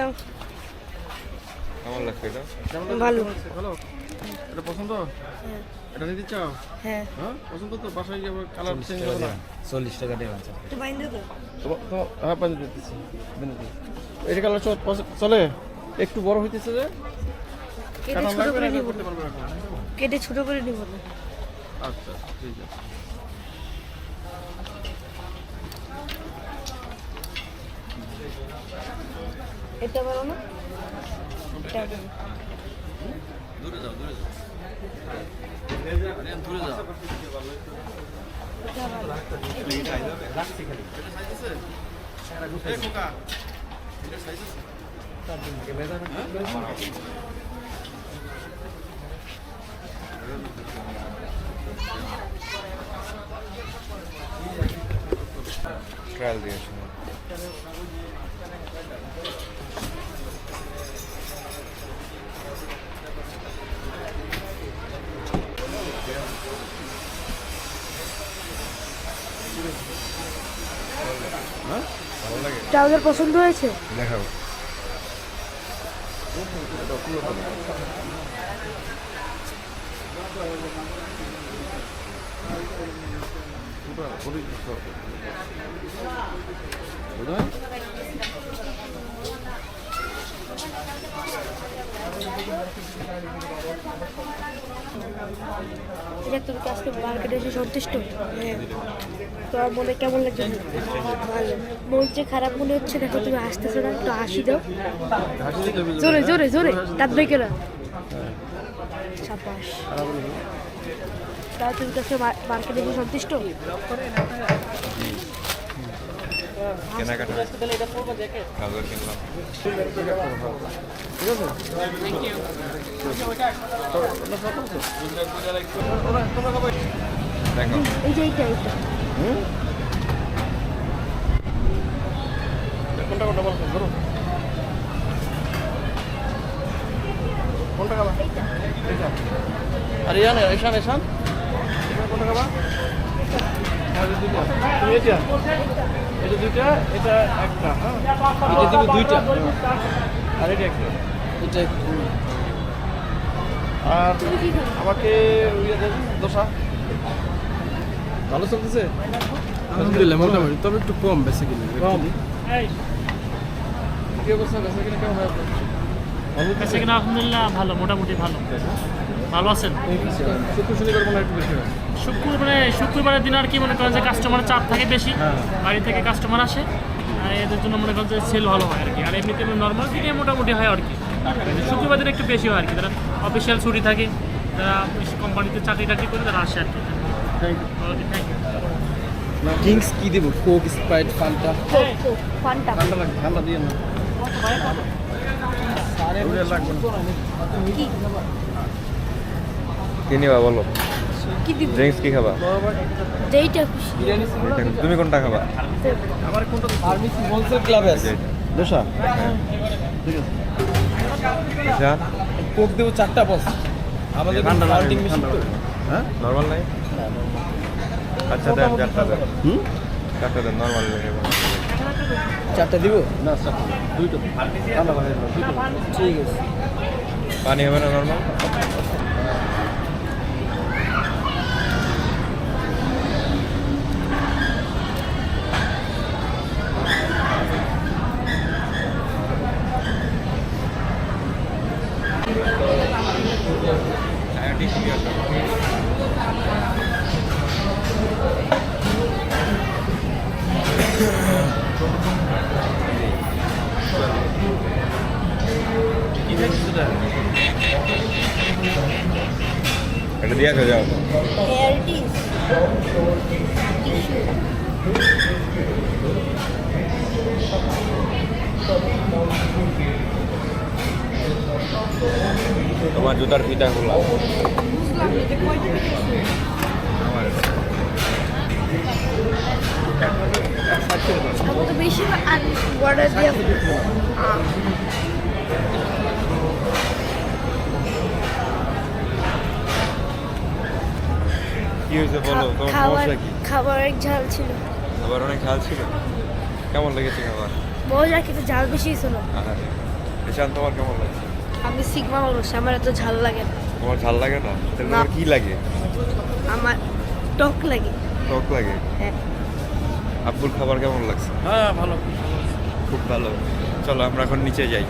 দাও। কেমন লাগছে এটা? ভালো। ভালো, এটা পছন্দ? হ্যাঁ। এটা নিতে চাও? হ্যাঁ। হ্যাঁ পছন্দ তো, বাসায় গিয়ে আবার কালার চেঞ্জ হবে না। 40 টাকা দিয়ে আছে। একটু বাইন্দে দাও। তো হ্যাঁ বানিয়ে দিতেছি। এটা কালার চলে, একটু বড় হইতেছে যে কেটে কাটা ছোট লাগবে করে না, নিব। করতে পারবে এখন। কেটে ছোট করে নিব না। আচ্ছা ঠিক আছে। এটা ভালো না? এটা ভালো। দূরে যাও, দূরে যাও। দূরে যাও। এটা ভালো। রাখছি খালি। এটা সাইজ আছে? এই খোকা, এটা সাইজ আছে? ট্রায়াল দিয়েছি। হ্যাঁ ভালো লাগে? ট্রাউজার পছন্দ হয়েছে? দেখাও। পুরো বডি সব বুঝলেন? এটা তুমি আজকে মার্কেটে এসে সন্তুষ্ট? হ্যাঁ। তোমার মনে কেমন লাগছে? ভালো। মন যে খারাপ মনে হচ্ছে, দেখো তুমি হাসতেছো না, একটু হাসি দাও। হাসি দিতে হবে জোরে জোরে জোরে, দাঁত বেঁকে না। সাবাস। তাহলে তুমি কাছে মার্কেটে এসে সন্তুষ্ট? কেনাকাটা কাগজ কিনলাম। ঠিক আছে? দেখো এই যে এইটা এইটা। কোনটা কোনটা বলো ধরো। কোনটা খাবা? এইটা। আর ইয়ানে এশান এশান। এটা কোনটা খাবা? আর দুইটা। তুমি এটা? এটা দুইটা, এটা একটা, হ্যাঁ। এটা দিব দুইটা। আর এটা একটা। এটা আর আমাকে ইয়ে দেন দোসা। ভালো চলতেছে? আলহামদুলিল্লাহ মোটামুটি, তবে একটু কম বেশি কিনে। কম। কি অবস্থা, বেচা কিনা কেমন হয় আপনার? ভালো বেচা চলতেছে? কিনা আলহামদুলিল্লাহ ভালো, মোটামুটি ভালো। ভালো আছেন? শুক্র শনিবার মনে হয় একটু বেশি হয়। শুক্রবারের দিন আর কি মনে করেন যে কাস্টমার চাপ থাকে বেশি, বাড়ি থেকে কাস্টমার আসে, আর এদের জন্য মনে করেন যে সেল ভালো হয় আর কি। আর এমনিতে নর্মাল দিনে মোটামুটি হয় আর কি। শুক্রবার দিন একটু বেশি হয় আর কি, যারা অফিসিয়াল ছুটি থাকে, যারা কোম্পানিতে চাকরি টাকরি করে তারা আসে আর কি। Thank okay, thank you. You. কিংস কি দেব? Coke, Sprite, Fanta. ফান্টা। ঠান্ডা লাগে, ঠান্ডা দিয়ে না। ওগুলো লাগবে না। কি কি নিবা বলো? কি দিব? ড্রিঙ্কস কি খাবা? যেইটা খুশি। তুমি কোনটা খাবা? আমার কোনটা ফার্মেসি হোলসেল ক্লাবে আছে। দোসা? ঠিক আছে। আচ্ছা কোক দেব 4টা বস। আমাদের ঠান্ডা লাগে, কাউন্টিং মেশিন তো। হ্যাঁ? নর্মাল নাই? আচ্ছা দেন, চারটা দেন। হুম? চারটা দেন, নর্মাল লাগে। 4টা দিব? না স্যার, দুইটা। ঠান্ডা লাগে না, দুইটা। ঠিক আছে। পানি হবে না নর্মাল? কি খাইছিস এটা? এটা দিয়ে আসো, যাও। হেয়ার টিস। টিস্যু। তোমার জুতার ফিতা খোলা। বুঝলাম, এটা কয়টা টিস্যু? আমার আমার তো বেশি আর অর্ডার দিয়ে কি হয়েছে বলো, তোমার খাবার সমস্যা কি? খাবার এক ঝাল ছিল। খাবার অনেক ঝাল ছিল? কেমন লেগেছে খাবার? মজা, কিন্তু ঝাল বেশি ছিল। আহারে। ঈশান তোমার কেমন লাগছে? আমি সিগমা মানুষ, আমার এত ঝাল লাগে না। তোমার ঝাল লাগে না? তাহলে না। তোমার কি লাগে? আমার টক লাগে। টক লাগে? হ্যাঁ। আব্বুর খাবার কেমন লাগছে? হ্যাঁ ভালো। খুব ভালো। চলো আমরা এখন নিচে যাই।